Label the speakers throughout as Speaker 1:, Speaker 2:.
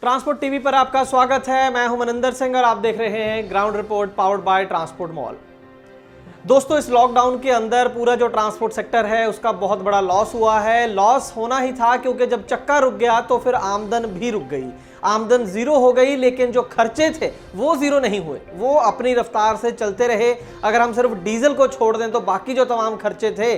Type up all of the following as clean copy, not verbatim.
Speaker 1: Transport TV पर आपका स्वागत है। मैं हूं मनिंदर सिंह और आप देख रहे हैं ground report powered by transport mall. दोस्तों, इस लॉकडाउन के अंदर पूरा जो ट्रांसपोर्ट सेक्टर है उसका बहुत बड़ा लॉस हुआ है। लॉस होना ही था क्योंकि जब चक्का रुक गया तो फिर आमदन भी रुक गई। आमदन जीरो हो गई, लेकिन जो खर्चे थे वो जीरो नहीं हुए, वो अपनी रफ्तार से चलते रहे। अगर हम सिर्फ डीजल को छोड़ दें तो बाकी जो तमाम खर्चे थे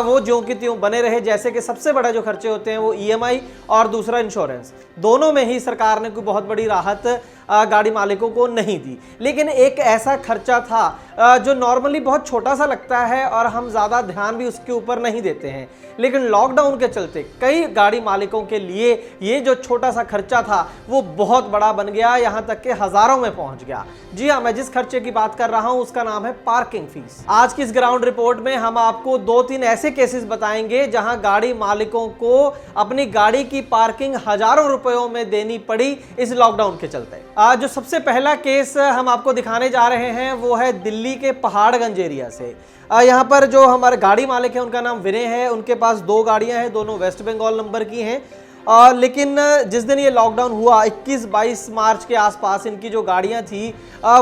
Speaker 1: वो ज्यों की त्यों बने रहे। जैसे कि सबसे बड़ा जो खर्चे होते हैं वो ईएमआई और दूसरा इंश्योरेंस, दोनों में ही सरकार ने कोई बहुत बड़ी राहत गाड़ी मालिकों को नहीं दी। लेकिन एक ऐसा खर्चा था जो नॉर्मली बहुत छोटा सा लगता है और हम ज़्यादा ध्यान भी उसके ऊपर नहीं देते हैं, लेकिन लॉकडाउन के चलते कई गाड़ी मालिकों के लिए ये जो छोटा सा खर्चा था वो बहुत बड़ा बन गया, यहाँ तक कि हज़ारों में पहुँच गया। जी हाँ, मैं जिस खर्चे की बात कर रहा हूँ उसका नाम है पार्किंग फीस। आज की इस ग्राउंड रिपोर्ट में हम आपको 2-3 ऐसे केसेस बताएंगे जहां गाड़ी मालिकों को अपनी गाड़ी की पार्किंग हजारों रुपयों में देनी पड़ी इस लॉकडाउन के चलते। आज जो सबसे पहला केस हम आपको दिखाने जा रहे हैं वो है दिल्ली के पहाड़गंज एरिया से। यहाँ पर जो हमारे गाड़ी मालिक है उनका नाम विनय है। उनके पास 2 गाड़ियां हैं, दोनों वेस्ट बंगाल नंबर की हैं। लेकिन जिस दिन ये लॉकडाउन हुआ 21-22 मार्च के आसपास इनकी जो गाड़ियां थी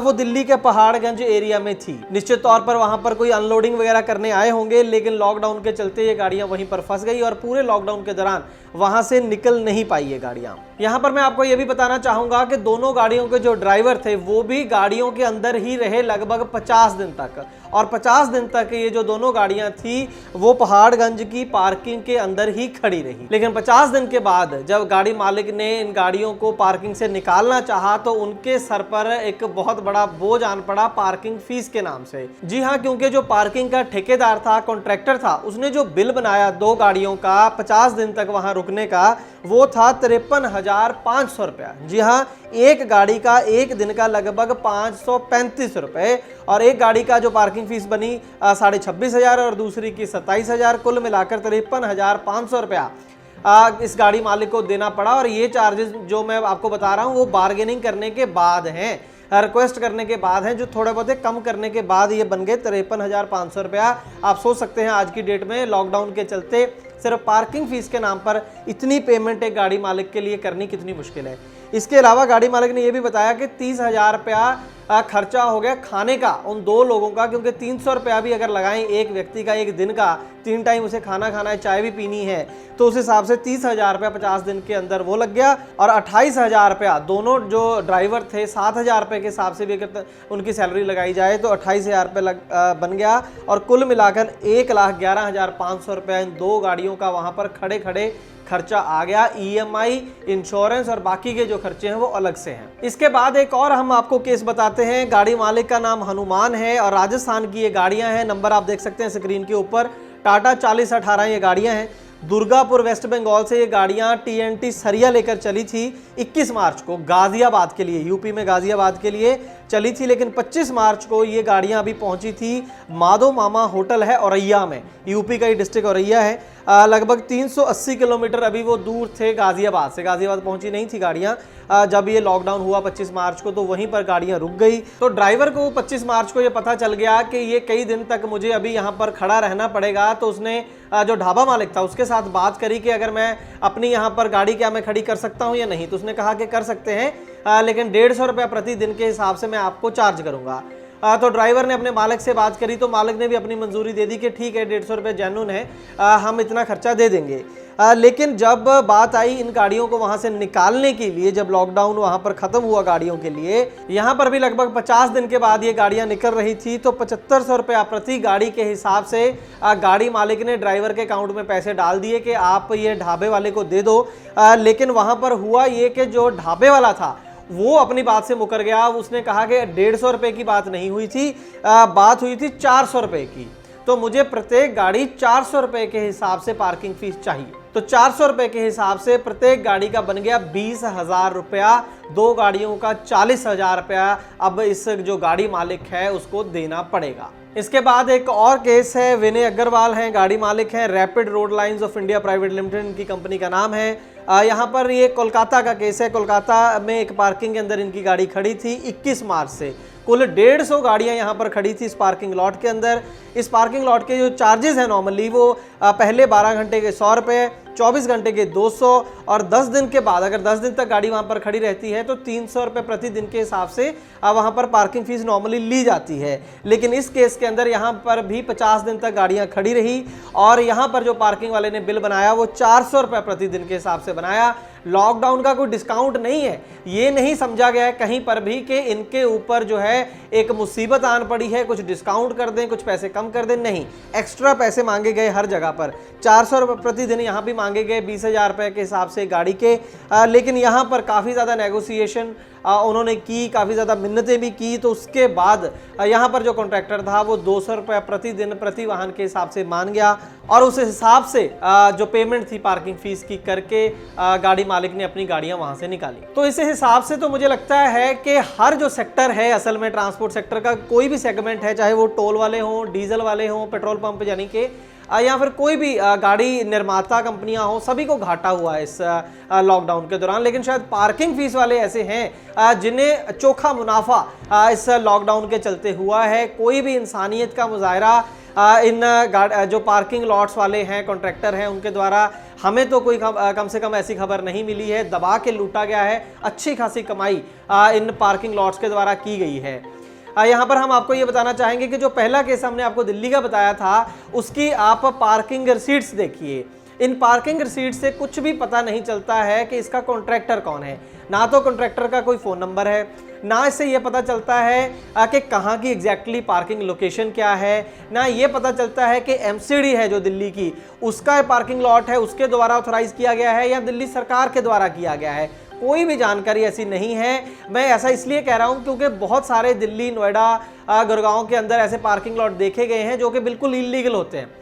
Speaker 1: वो दिल्ली के पहाड़गंज एरिया में थी। निश्चित तौर पर वहां पर कोई अनलोडिंग वगैरह करने आए होंगे, लेकिन लॉकडाउन के चलते ये गाड़ियां वहीं पर फंस गई और पूरे लॉकडाउन के दौरान वहां से निकल नहीं पाई ये गाड़ियां। यहां पर मैं आपको ये भी बताना चाहूंगा कि दोनों गाड़ियों के जो ड्राइवर थे वो भी गाड़ियों के अंदर ही रहे लगभग 50 दिन तक, और 50 दिन तक ये जो दोनों गाड़ियां थी वो पहाड़गंज की पार्किंग के अंदर ही खड़ी रही। लेकिन 50 दिन के बाद जब गाड़ी मालिक ने इन गाड़ियों को पार्किंग से निकालना चाहा तो उनके सर पर एक बहुत बड़ा बोझ आन पड़ा पार्किंग फीस के नाम से। जी हाँ, क्योंकि जो पार्किंग का ठेकेदार था, कॉन्ट्रैक्टर था, उसने जो बिल बनाया 2 गाड़ियों का 50 दिन तक वहां रुकने का वो था 53,500 रुपया। जी हाँ, एक गाड़ी का एक दिन का लगभग 535 रुपए, और एक गाड़ी का जो पार्किंग फीस बनी 26,500 और दूसरी की 27,000, कुल मिलाकर 53,500 रुपया इस गाड़ी मालिक को देना पड़ा। और ये चार्जेस जो मैं आपको बता रहा हूँ वो बार्गेनिंग करने के बाद हैं, रिक्वेस्ट करने के बाद हैं, जो थोड़े बहुत कम करने के बाद ये बन गए 53,500 रुपया। आप सोच सकते हैं आज की डेट में लॉकडाउन के चलते सिर्फ पार्किंग फीस के नाम पर इतनी पेमेंट एक गाड़ी मालिक के लिए करनी कितनी मुश्किल है। इसके अलावा गाड़ी मालिक ने यह भी बताया कि 30,000 रुपया खर्चा हो गया खाने का उन 2 लोगों का, क्योंकि 300 रुपया भी अगर लगाएं एक व्यक्ति का एक दिन का, 3 टाइम उसे खाना खाना है, चाय भी पीनी है, तो उस हिसाब से 30,000 रुपया 50 दिन के अंदर वो लग गया। और 28,000 रुपया दोनों जो ड्राइवर थे 7,000 रुपये के हिसाब से भी अगर उनकी सैलरी लगाई जाए तो 28,000 रुपये बन गया, और कुल मिलाकर 1,11,500 रुपया इन 2 गाड़ियों का वहां पर खड़े खड़े खर्चा आ गया। ईएमआई, इंश्योरेंस और बाकी के जो खर्चे हैं वो अलग से हैं। इसके बाद एक और हम आपको केस बताते हैं। गाड़ी मालिक का नाम हनुमान है और राजस्थान की ये गाड़ियां हैं। नंबर आप देख सकते हैं स्क्रीन के ऊपर, टाटा 4018 ये गाड़ियां हैं। दुर्गापुर वेस्ट बंगाल से ये गाड़ियां टीएनटी सरिया लेकर चली थी 21 मार्च को गाजियाबाद के लिए, यूपी में गाजियाबाद के लिए चली थी। लेकिन 25 मार्च को ये गाड़ियां अभी पहुंची थी माधो मामा होटल है औरैया में, यूपी का ही डिस्ट्रिक्ट औरैया है। लगभग 380 किलोमीटर अभी वो दूर थे गाजियाबाद से। गाजियाबाद पहुंची नहीं थी गाड़ियां जब ये लॉकडाउन हुआ 25 मार्च को, तो वहीं पर गाड़ियां रुक गई। तो ड्राइवर को 25 मार्च को ये पता चल गया कि ये कई दिन तक मुझे अभी यहाँ पर खड़ा रहना पड़ेगा। तो उसने जो ढाबा मालिक था उसके साथ बात करी कि अगर मैं अपनी यहाँ पर गाड़ी क्या मैं खड़ी कर सकता हूँ या नहीं। तो उसने कहा कि कर सकते हैं, लेकिन 150 रुपया प्रति दिन के हिसाब से मैं आपको चार्ज करूंगा। तो ड्राइवर ने अपने मालिक से बात करी तो मालिक ने भी अपनी मंजूरी दे दी कि ठीक है 150 रुपये जेन्युइन है, हम इतना खर्चा दे देंगे। लेकिन जब बात आई इन गाड़ियों को वहां से निकालने के लिए, जब लॉकडाउन वहां पर खत्म हुआ गाड़ियों के लिए, यहां पर भी लगभग 50 दिन के बाद ये गाड़ियां निकल रही थी, तो 7500 रुपया प्रति गाड़ी के हिसाब से गाड़ी मालिक ने ड्राइवर के अकाउंट में पैसे डाल दिए कि आप ये ढाबे वाले को दे दो। लेकिन वहां पर हुआ ये कि जो ढाबे वाला था वो अपनी बात से मुकर गया। उसने कहा कि 150 रुपये की बात नहीं हुई थी, बात हुई थी 400 रुपये की, तो मुझे प्रत्येक गाड़ी 400 रुपये के हिसाब से पार्किंग फीस चाहिए। तो 400 रुपये के हिसाब से प्रत्येक गाड़ी का बन गया 20,000 रुपया। 2 गाड़ियों का 40,000 रुपया अब इस जो गाड़ी मालिक है उसको देना पड़ेगा। इसके बाद एक और केस है, विनय अग्रवाल हैं, गाड़ी मालिक हैं, rapid road lines of India private limited इनकी कंपनी का नाम है। यहाँ पर ये कोलकाता का केस है। कोलकाता में एक पार्किंग के अंदर इनकी गाड़ी खड़ी थी 21 मार्च से। कुल 150 गाड़ियां यहाँ पर खड़ी थी इस पार्किंग लॉट के अंदर। इस पार्किंग लॉट के जो चार्जेस हैं नॉर्मली वो पहले 12 घंटे के 100 रुपये, 24 घंटे के 200 और 10 दिन के बाद अगर 10 दिन तक गाड़ी वहां पर खड़ी रहती है तो 300 रुपये प्रति दिन के हिसाब से वहां पर पार्किंग फीस नॉर्मली ली जाती है। लेकिन इस केस के अंदर यहां पर भी 50 दिन तक गाड़ियां खड़ी रही और यहां पर जो पार्किंग वाले ने बिल बनाया वो 400 रुपये प्रति दिन के हिसाब से बनाया। लॉकडाउन का कोई डिस्काउंट नहीं है, ये नहीं समझा गया है कहीं पर भी कि इनके ऊपर जो है एक मुसीबत आन पड़ी है, कुछ डिस्काउंट कर दें, कुछ पैसे कम कर दें, नहीं, एक्स्ट्रा पैसे मांगे गए हर जगह पर। 400 रुपये प्रति दिन यहाँ भी मांगे गए 20,000 रुपये के हिसाब से गाड़ी के। लेकिन यहाँ पर काफ़ी ज़्यादा नेगोशिएशन उन्होंने की, काफ़ी ज़्यादा मिन्नतें भी की, तो उसके बाद यहाँ पर जो कॉन्ट्रैक्टर था वो 200 रुपये प्रति दिन प्रति वाहन के हिसाब से मान गया और उस हिसाब से जो पेमेंट थी पार्किंग फीस की करके गाड़ी मालिक ने अपनी गाड़ियां वहां से निकाली। तो इस हिसाब से तो मुझे लगता है कि हर जो सेक्टर है असल में ट्रांसपोर्ट सेक्टर का कोई भी सेगमेंट है, चाहे वो टोल वाले हों, डीजल वाले हों, पेट्रोल पंप यानी कि या फिर कोई भी गाड़ी निर्माता कंपनियां हो, सभी को घाटा हुआ है इस लॉकडाउन के दौरान। लेकिन शायद पार्किंग फीस वाले ऐसे हैं जिन्हें चोखा मुनाफा इस लॉकडाउन के चलते हुआ है। कोई भी इंसानियत का मुजाहरा इन जो पार्किंग लॉट्स वाले हैं, कॉन्ट्रैक्टर हैं, उनके द्वारा हमें तो कोई कम से कम ऐसी खबर नहीं मिली है। दबा के लूटा गया है, अच्छी खासी कमाई इन पार्किंग लॉट्स के द्वारा की गई है। यहाँ पर हम आपको ये बताना चाहेंगे कि जो पहला केस हमने आपको दिल्ली का बताया था उसकी आप पार्किंग रिसीट्स देखिए। इन पार्किंग रिसीट से कुछ भी पता नहीं चलता है कि इसका कॉन्ट्रैक्टर कौन है। ना तो कॉन्ट्रैक्टर का कोई फ़ोन नंबर है, ना इससे ये पता चलता है कि कहाँ की एग्जैक्टली पार्किंग लोकेशन क्या है, ना ये पता चलता है कि एमसीडी है जो दिल्ली की उसका पार्किंग लॉट है, उसके द्वारा ऑथराइज किया गया है या दिल्ली सरकार के द्वारा किया गया है। कोई भी जानकारी ऐसी नहीं है। मैं ऐसा इसलिए कह रहा हूं क्योंकि बहुत सारे दिल्ली, नोएडा, गुड़गांव के अंदर ऐसे पार्किंग लॉट देखे गए हैं जो कि बिल्कुल इलीगल होते हैं।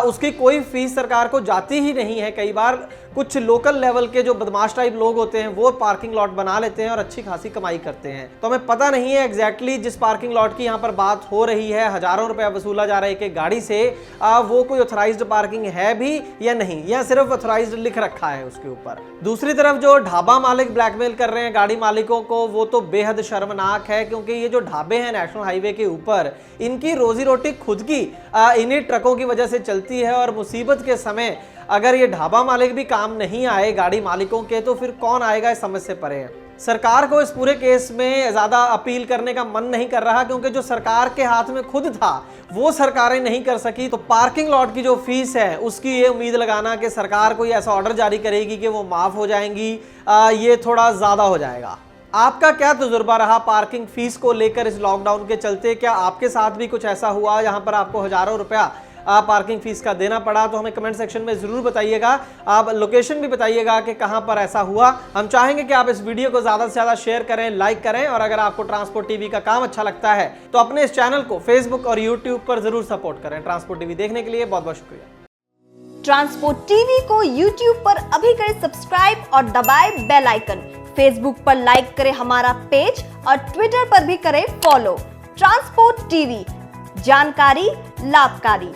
Speaker 1: उसकी कोई फीस सरकार को जाती ही नहीं है। कई बार कुछ लोकल लेवल के जो बदमाश टाइप लोग होते हैं वो पार्किंग लॉट बना लेते हैं और अच्छी खासी कमाई करते हैं। तो हमें पता नहीं है एग्जैक्टली जिस पार्किंग लॉट की यहाँ पर बात हो रही है, हजारों रुपया वसूला जा रहा है एक गाड़ी से, वो कोई ऑथराइज्ड पार्किंग है भी या नहीं, या सिर्फ ऑथराइज्ड लिख रखा है उसके ऊपर। दूसरी तरफ जो ढाबा मालिक ब्लैकमेल कर रहे हैं गाड़ी मालिकों को, वो तो बेहद शर्मनाक है क्योंकि ये जो ढाबे हैं नेशनल हाईवे के ऊपर, इनकी रोजी रोटी खुद की इन्हीं ट्रकों की वजह से चलती है और मुसीबत के समय अगर ये ढाबा मालिक भी काम नहीं आए गाड़ी मालिकों के, तो फिर कौन आएगा, इस समझ से परे है। सरकार को इस पूरे केस में ज्यादा अपील करने का मन नहीं कर रहा क्योंकि जो सरकार के हाथ में खुद था वो सरकारें नहीं कर सकी। तो पार्किंग लॉट की जो फीस है उसकी ये उम्मीद लगाना कि सरकार कोई ऐसा ऑर्डर जारी करेगी कि वो माफ हो जाएंगी, ये थोड़ा ज्यादा हो जाएगा। आपका क्या तजुर्बा रहा पार्किंग फीस को लेकर इस लॉकडाउन के चलते? क्या आपके साथ भी कुछ ऐसा हुआ जहां पर आपको हजारों रुपया पार्किंग फीस का देना पड़ा? तो हमें कमेंट सेक्शन में जरूर बताइएगा। आप लोकेशन भी बताइएगा कि कहां पर ऐसा हुआ। हम चाहेंगे कि आप इस वीडियो को ज्यादा से ज्यादा शेयर करें, लाइक करें, और अगर आपको ट्रांसपोर्ट टीवी का काम अच्छा लगता है तो अपने इस चैनल को फेसबुक और यूट्यूब पर जरूर सपोर्ट करें। ट्रांसपोर्ट टीवी देखने के लिए बहुत बहुत शुक्रिया।
Speaker 2: ट्रांसपोर्ट टीवी को यूट्यूब पर अभी करें सब्सक्राइब और दबाएं बेल आइकन। फेसबुक पर लाइक करें हमारा पेज और ट्विटर पर भी करें फॉलो। ट्रांसपोर्ट टीवी, जानकारी लाभकारी।